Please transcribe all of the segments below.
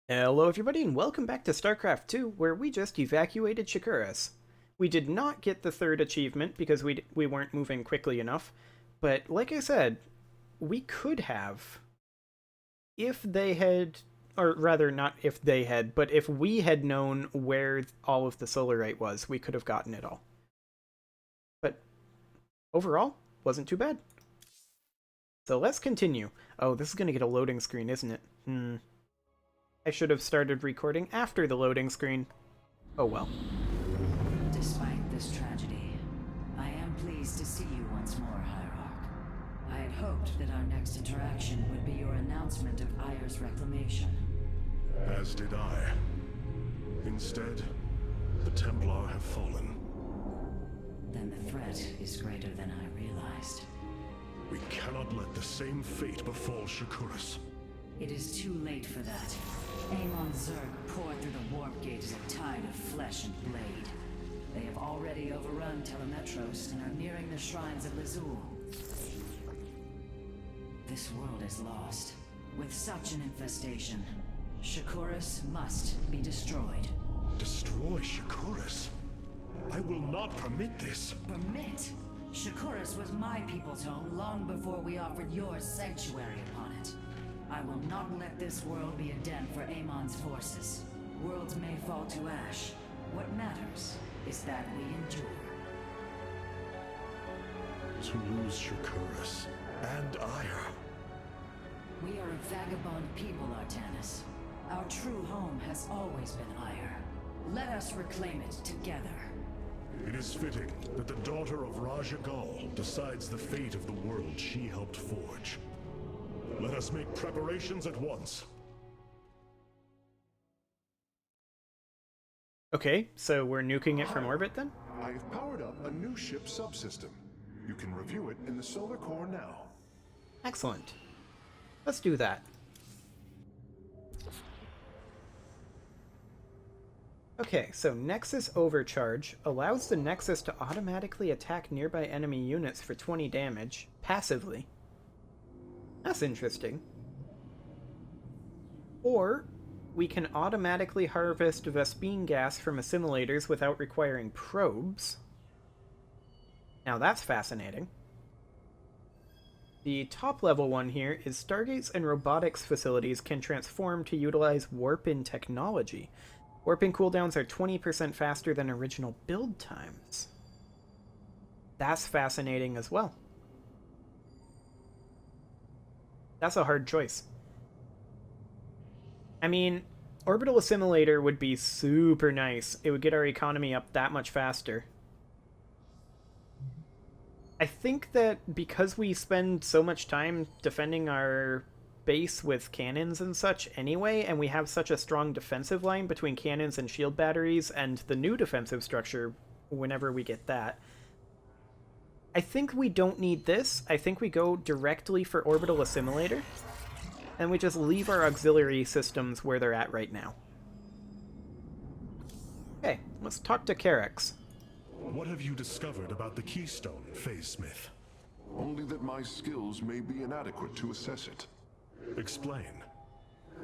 Hello everybody and welcome back to StarCraft 2, where we just evacuated Shakuras. We did not get the third achievement because we weren't moving quickly enough, but like I said, we could have, if they had, or rather not if they had, but if we had known where all of the Solarite was, we could have gotten it all. But overall, wasn't too bad. So let's continue. Oh, this is going to get a loading screen, isn't it? I should have started recording after the loading screen. Oh well. Despite this tragedy, I am pleased to see you once more, Hierarch. I had hoped that our next interaction would be your announcement of Ayer's reclamation. As did I. Instead, the Templar have fallen. Then the threat is greater than I realized. We cannot let the same fate befall Shakuras. It is too late for that. Amon Zerg poured through the warp gate as a tide of flesh and blade. They have already overrun Telemetros and are nearing the shrines of Lizul. This world is lost. With such an infestation, Shakuras must be destroyed. Destroy Shakuras? I will not permit this. Permit? Shakuras was my people's home long before we offered yours sanctuary upon it. I will not let this world be a den for Amon's forces. Worlds may fall to ash. What matters is that we endure. To lose Shakuras and Ayer. We are a vagabond people, Artanis. Our true home has always been Ayer. Let us reclaim it together. It is fitting that the daughter of Raja Gal decides the fate of the world she helped forge. Let us make preparations at once. Okay, so we're nuking it from orbit then? I have powered up a new ship subsystem. You can review it in the solar core now. Excellent. Let's do that. Okay, so Nexus Overcharge allows the Nexus to automatically attack nearby enemy units for 20 damage, passively. That's interesting. Or, we can automatically harvest Vespene gas from assimilators without requiring probes. Now that's fascinating. The top level one here is Stargates and robotics facilities can transform to utilize warp-in technology. Warp-in cooldowns are 20% faster than original build times. That's fascinating as well. That's a hard choice. I mean, Orbital Assimilator would be super nice. It would get our economy up that much faster. I think that because we spend so much time defending our base with cannons and such anyway, and we have such a strong defensive line between cannons and shield batteries and the new defensive structure whenever we get that, I think we don't need this. I think we go directly for Orbital Assimilator, and we just leave our auxiliary systems where they're at right now. Okay, let's talk to Carex. What have you discovered about the Keystone, Phase Smith? Only that my skills may be inadequate to assess it. Explain.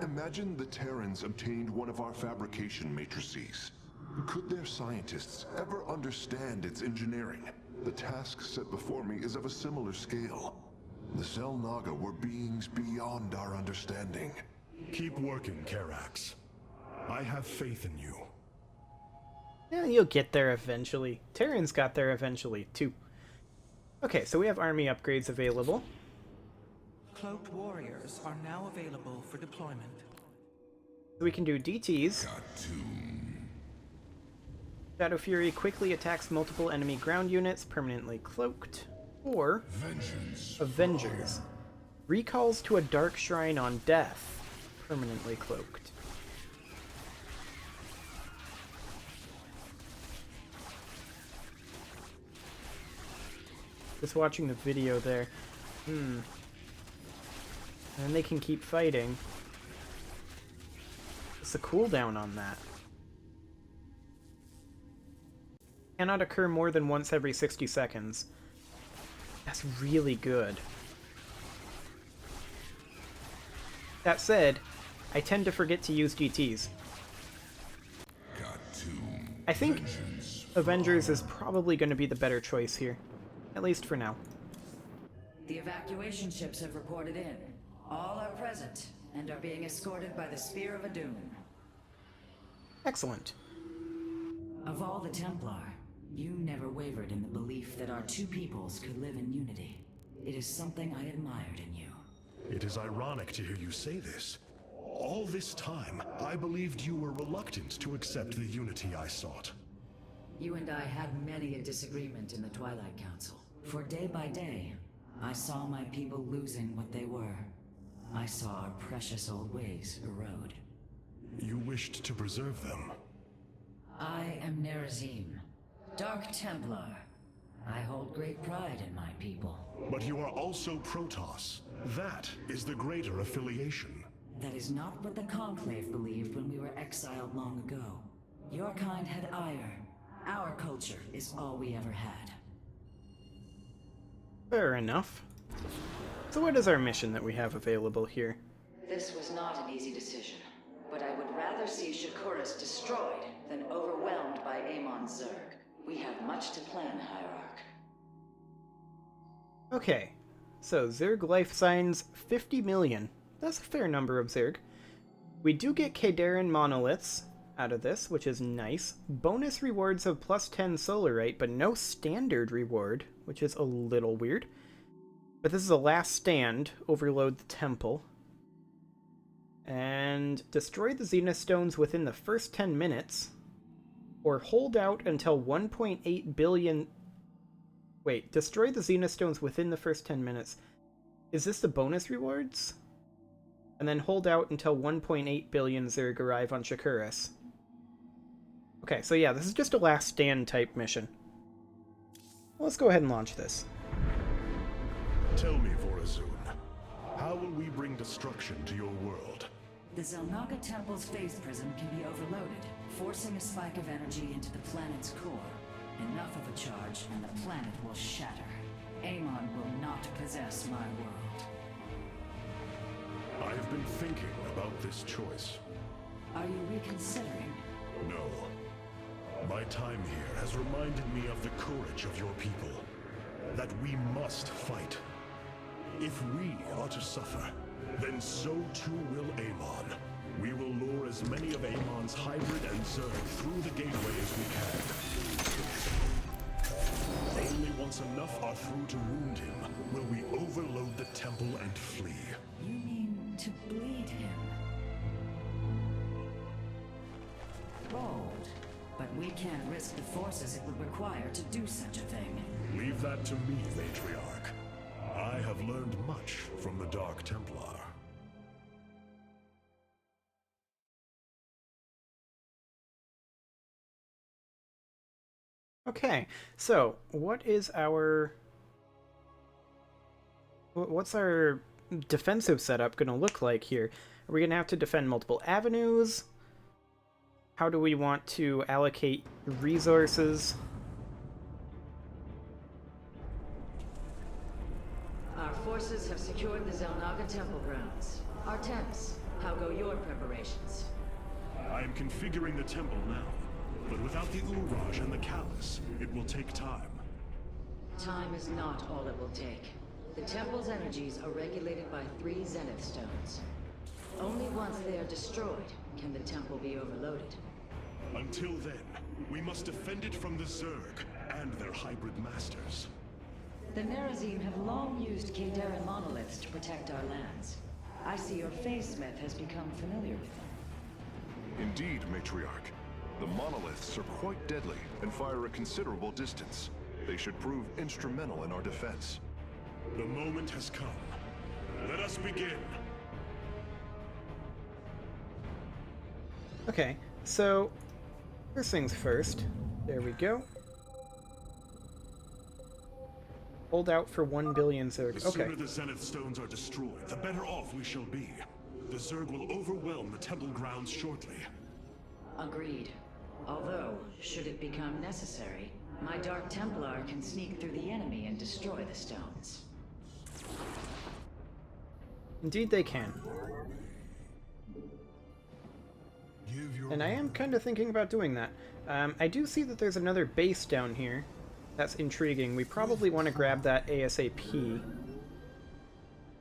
Imagine the Terrans obtained one of our fabrication matrices. Could their scientists ever understand its engineering? The task set before me is of a similar scale. The Xel'Naga were beings beyond our understanding. Keep working, Carax. I have faith in you. Yeah, you'll get there eventually. Terrans got there eventually, too. Okay, so we have army upgrades available. Cloaked warriors are now available for deployment. So we can do DTs. Shadow Fury quickly attacks multiple enemy ground units, permanently cloaked. Or Avengers. Recalls to a dark shrine on death, permanently cloaked. Just watching the video there. And then they can keep fighting. What's the cooldown on that? Cannot occur more than once every 60 seconds. That's really good. That said, I tend to forget to use GTs. I think Avengers is probably going to be the better choice here. At least for now. The evacuation ships have reported in. All are present, and are being escorted by the Spear of Adun. Excellent. Of all the Templar, you never wavered in the belief that our two peoples could live in unity. It is something I admired in you. It is ironic to hear you say this. All this time, I believed you were reluctant to accept the unity I sought. You and I had many a disagreement in the Twilight Council. For day by day, I saw my people losing what they were. I saw our precious old ways erode. You wished to preserve them. I am Nerazim, Dark Templar. I hold great pride in my people. But you are also Protoss. That is the greater affiliation. That is not what the Conclave believed when we were exiled long ago. Your kind had ire. Our culture is all we ever had. Fair enough. So what is our mission that we have available here? This was not an easy decision, but I would rather see Shakuras destroyed than overwhelmed by Amon Zerg. We have much to plan, Hierarch. Okay, so Zerg life signs 50 million. That's a fair number of Zerg. We do get Kadarin monoliths out of this, which is nice. Bonus rewards of plus 10 Solarite, but no standard reward, which is a little weird. But this is a last stand. Overload the temple. And destroy the Zenith Stones within the first 10 minutes. Or hold out until 1.8 billion... Wait, destroy the Zenith Stones within the first 10 minutes. Is this the bonus rewards? And then hold out until 1.8 billion Zerg arrive on Shakuras. Okay, so yeah, this is just a last stand type mission. Let's go ahead and launch this. Tell me, Vorazun, how will we bring destruction to your world? The Zelnaga Temple's phase prism can be overloaded, forcing a spike of energy into the planet's core. Enough of a charge, and the planet will shatter. Amon will not possess my world. I have been thinking about this choice. Are you reconsidering? No. My time here has reminded me of the courage of your people. That we must fight. If we are to suffer, then so too will Amon. We will lure as many of Amon's hybrid and Zerg through the gateway as we can. Only once enough are through to wound him will we overload the temple and flee. You mean to bleed him? Bold. But we can't risk the forces it would require to do such a thing. Leave that to me, Matriarch. I have learned much from the Dark Templar. Okay, so what is our... What's our defensive setup going to look like here? Are we going to have to defend multiple avenues? How do we want to allocate resources? Our forces have secured the Zelnaga Temple grounds. Artemis, how go your preparations? I am configuring the temple now, but without the Uraj and the Callus, it will take time. Time is not all it will take. The temple's energies are regulated by 3 Zenith Stones. Only once they are destroyed can the temple be overloaded. Until then, we must defend it from the Zerg and their hybrid masters. The Nerazim have long used Kadarin monoliths to protect our lands. I see your Phase Smith has become familiar with them. Indeed, Matriarch. The monoliths are quite deadly and fire a considerable distance. They should prove instrumental in our defense. The moment has come. Let us begin. Okay, so first things first. There we go. Hold out for 1 billion Zerg. The Okay. sooner the Zenith Stones are destroyed, the better off we shall be. The Zerg will overwhelm the temple grounds shortly. Agreed. Although, should it become necessary, my Dark Templar can sneak through the enemy and destroy the stones. Indeed they can. And I am kind of thinking about doing that. I do see that there's another base down here. That's intriguing. We probably want to grab that ASAP.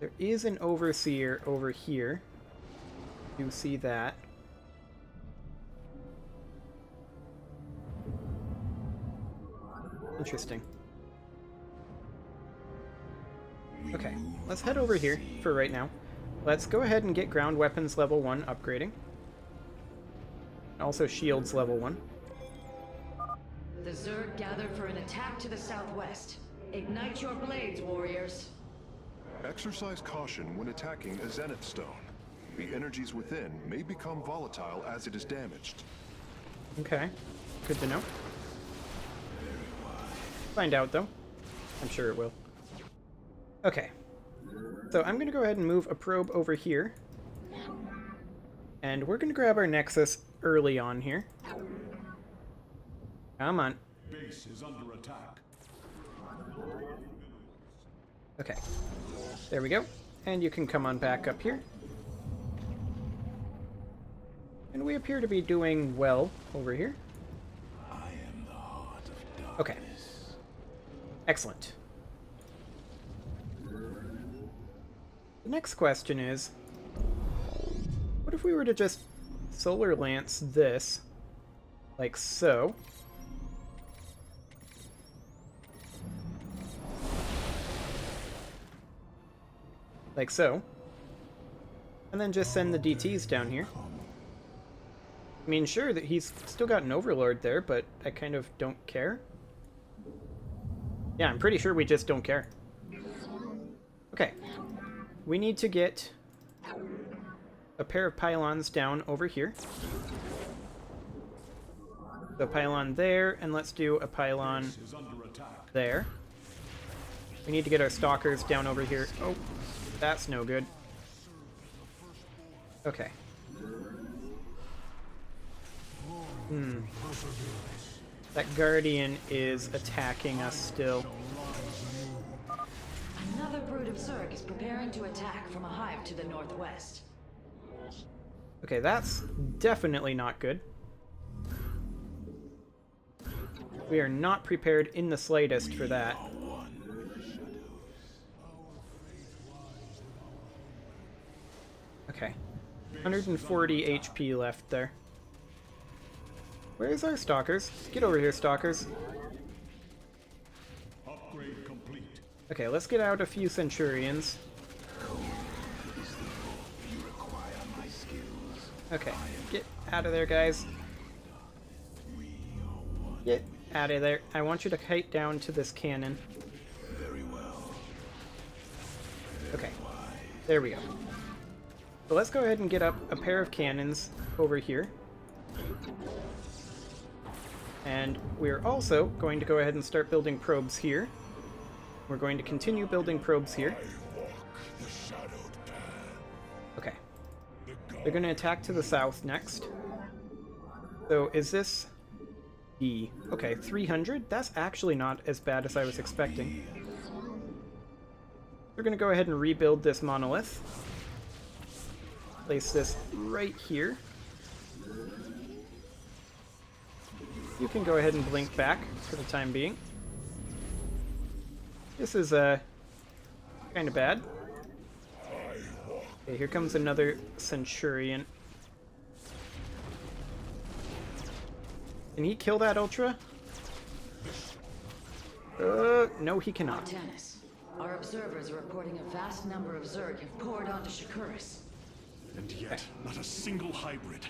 There is an overseer over here. You see that. Interesting. Okay, let's head over here for right now. Let's go ahead and get ground weapons level 1 upgrading. Also shields level 1. The Zerg gathered for an attack to the southwest. Ignite your blades, warriors. Exercise caution when attacking a Zenith Stone. The energies within may become volatile as it is damaged. Okay, good to know. Find out, though. I'm sure it will. Okay. So I'm going to go ahead and move a probe over here. And we're going to grab our Nexus early on here. Come on. Base is under attack. Okay. There we go. And you can come on back up here. And we appear to be doing well over here. I am the heart of darkness. Okay. Excellent. The next question is, what if we were to just solar lance this, like so? Like so. And then just send the DTs down here. I mean, sure, that he's still got an Overlord there, but I kind of don't care. Yeah, I'm pretty sure we just don't care. Okay. We need to get a pair of pylons down over here. So pylon there, and let's do a pylon there. We need to get our stalkers down over here. Oh, that's no good. Okay. That Guardian is attacking us still. Another brood of Zerg is preparing to attack from a hive to the northwest. Okay, that's definitely not good. We are not prepared in the slightest for that. Okay. 140 HP left there. Where's our stalkers? Get over here, stalkers. Upgrade complete. Okay, let's get out a few Centurions. Okay, get out of there, guys. Get out of there. I want you to kite down to this cannon. Okay, there we go. So let's go ahead and get up a pair of cannons over here. And we're also going to go ahead and start building probes here. We're going to continue building probes here. Okay. They're going to attack to the south next. So is this E? Okay, 300? That's actually not as bad as I was expecting. We're going to go ahead and rebuild this monolith. Place this right here. You can go ahead and blink back for the time being. This is kind of bad. Okay, here comes another Centurion. Can he kill that Ultra? No, he cannot. Atraitus, our observers are reporting a vast number of Zerg have poured onto Shakuris. And yet, not a single hybrid.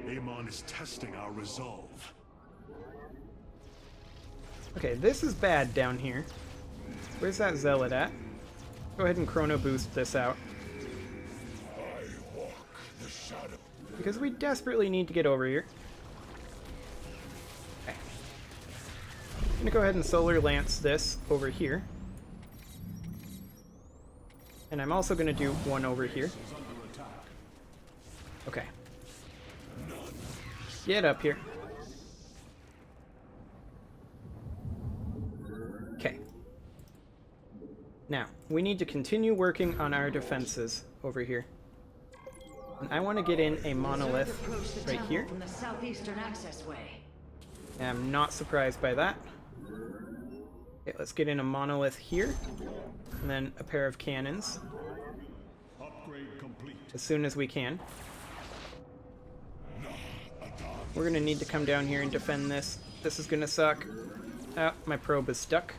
Amon is testing our resolve. Okay, this is bad down here. Where's that Zealot at? Go ahead and Chrono Boost this out. Because we desperately need to get over here. Okay. I'm gonna go ahead and Solar Lance this over here. And I'm also gonna do one over here. Okay. Get up here. Okay. Now, we need to continue working on our defenses over here. And I want to get in a monolith Zerg approached the right temple here. from the southeastern accessway. And I'm not surprised by that. Okay, let's get in a monolith here. And then a pair of cannons. Upgrade complete. As soon as we can. We're gonna need to come down here and defend this. This is gonna suck. Ah, my probe is stuck.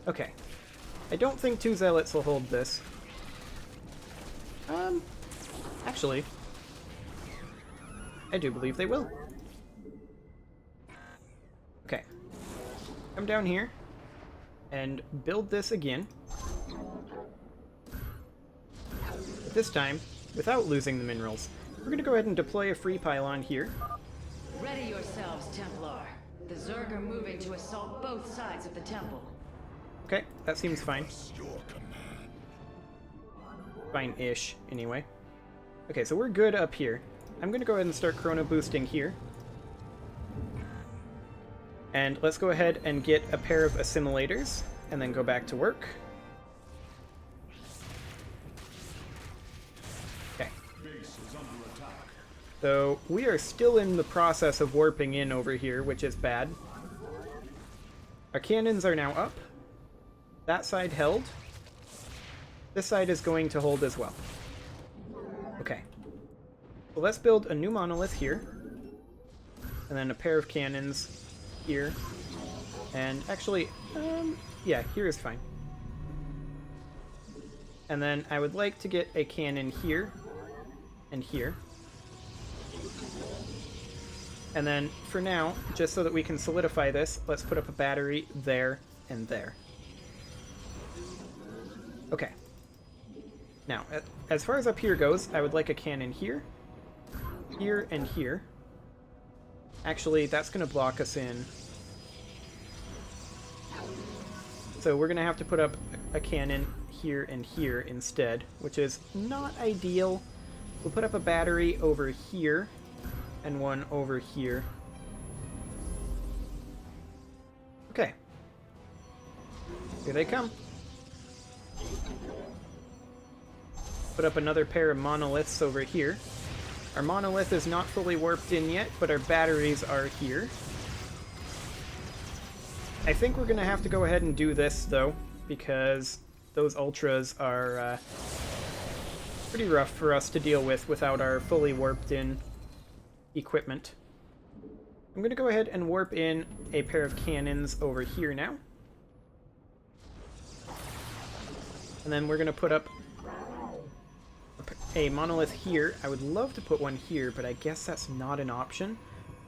Okay. I don't think 2 zealots will hold this. Actually, I do believe they will. Okay. Come down here and build this again. But this time, without losing the minerals. We're going to go ahead and deploy a free pylon here. Ready yourselves, Templar. The Zerg are moving to assault both sides of the temple. Okay, that seems fine. Fine-ish, anyway. Okay, so we're good up here. I'm going to go ahead and start chrono boosting here. And let's go ahead and get a pair of assimilators, and then go back to work. Okay. So, we are still in the process of warping in over here, which is bad. Our cannons are now up. That side held. This side is going to hold as well. Okay. So let's build a new monolith here. And then a pair of cannons here. And actually, yeah, here is fine. And then I would like to get a cannon here and here. And then, for now, just so that we can solidify this, let's put up a battery there and there. Okay. Now, as far as up here goes, I would like a cannon here, here, and here. Actually, that's going to block us in. So we're going to have to put up a cannon here and here instead, which is not ideal. We'll put up a battery over here, and one over here. Okay. Here they come. Put up another pair of monoliths over here. Our monolith is not fully warped in yet, but our batteries are here. I think we're going to have to go ahead and do this, though, because those ultras are pretty rough for us to deal with without our fully warped in equipment. I'm going to go ahead and warp in a pair of cannons over here now. And then we're going to put up a monolith here. I would love to put one here, but I guess that's not an option.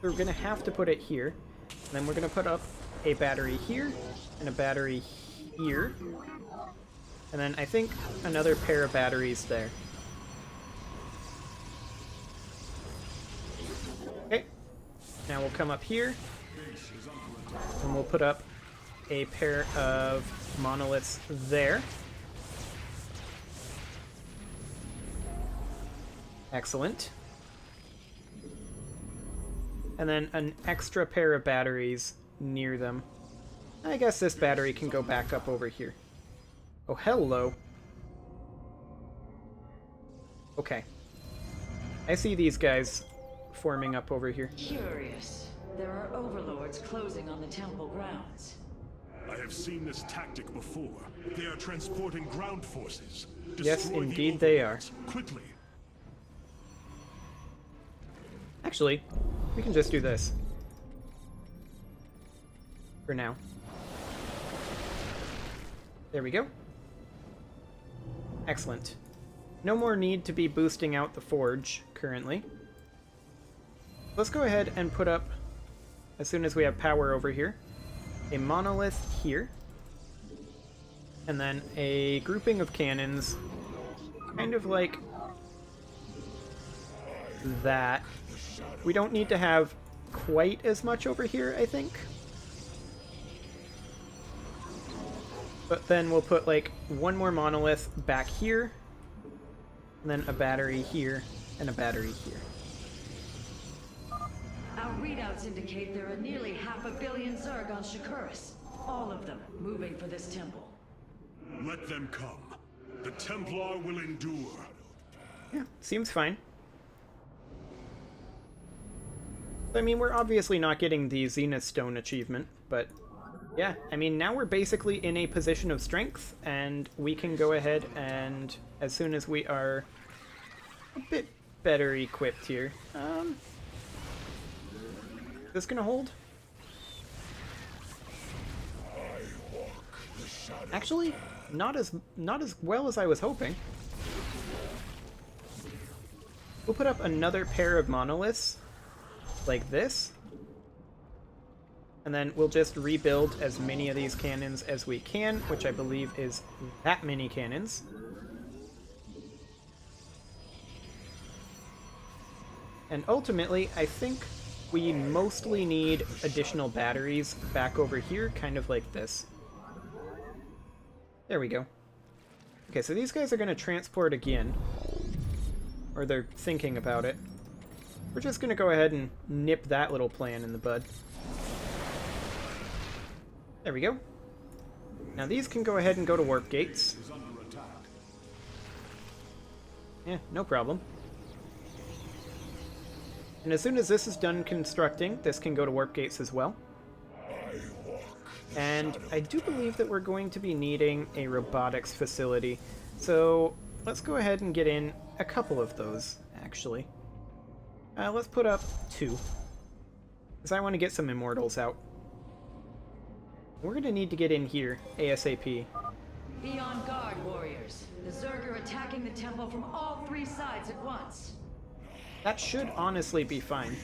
So we're going to have to put it here. And then we're going to put up a battery here and a battery here. And then I think another pair of batteries there. Okay. Now we'll come up here. And we'll put up a pair of monoliths there. Excellent. And then an extra pair of batteries near them. I guess this battery can go back up over here. Oh, hello. Okay. I see these guys forming up over here. Curious. There are overlords closing on the temple grounds. I have seen this tactic before. They are transporting ground forces. Yes, Destroy the indeed they are. overlords, quickly. Actually, we can just do this. For now. There we go. Excellent. No more need to be boosting out the forge currently. Let's go ahead and put up, as soon as we have power over here, a monolith here. And then a grouping of cannons, kind of like that. We don't need to have quite as much over here, I think. But then we'll put like one more monolith back here, and then a battery here, and a battery here. Our readouts indicate there are nearly 500 million Zerg on Shakuras. All of them moving for this temple. Let them come. The Templar will endure. Yeah, seems fine. I mean, we're obviously not getting the Zenith Stone achievement, but yeah, I mean, now we're basically in a position of strength, and we can go ahead and, as soon as we are a bit better equipped here, is this gonna hold? Actually, not as well as I was hoping. We'll put up another pair of monoliths, like this. And then we'll just rebuild as many of these cannons as we can, which I believe is that many cannons. And ultimately, I think we mostly need additional batteries back over here, kind of like this. There we go. Okay, so these guys are going to transport again. Or they're thinking about it. We're just going to go ahead and nip that little plan in the bud. There we go. Now these can go ahead and go to warp gates. Yeah, no problem. And as soon as this is done constructing, this can go to warp gates as well. And I do believe that we're going to be needing a robotics facility. So let's go ahead and get in a couple of those, actually. Let's put up 2. Because I want to get some immortals out. We're going to need to get in here, ASAP. Be on guard, warriors. The Zerg are attacking the temple from all 3 sides at once. That should honestly be fine.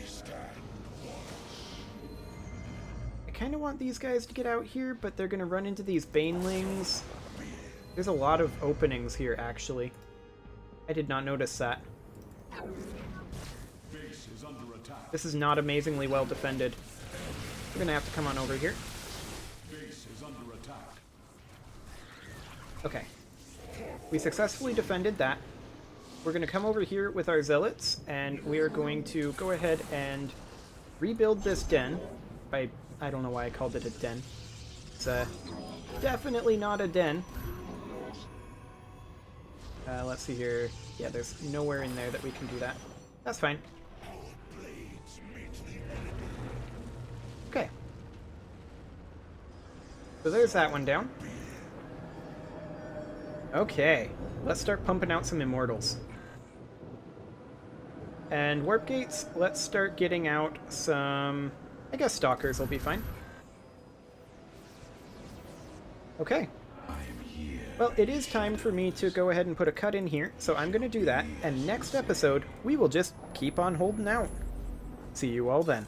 I kind of want these guys to get out here, but they're going to run into these banelings. There's a lot of openings here, actually. I did not notice that. This is not amazingly well defended. We're going to have to come on over here. Okay. We successfully defended that. We're going to come over here with our zealots, and we are going to go ahead and rebuild this den. I don't know why I called it a den. It's definitely not a den. Let's see here. Yeah, there's nowhere in there that we can do that. That's fine. Okay. So there's that one down. Okay, let's start pumping out some immortals. And warp gates, let's start getting out some... I guess stalkers will be fine. Okay. Well, it is time for me to go ahead and put a cut in here, so I'm going to do that, and next episode, we will just keep on holding out. See you all then.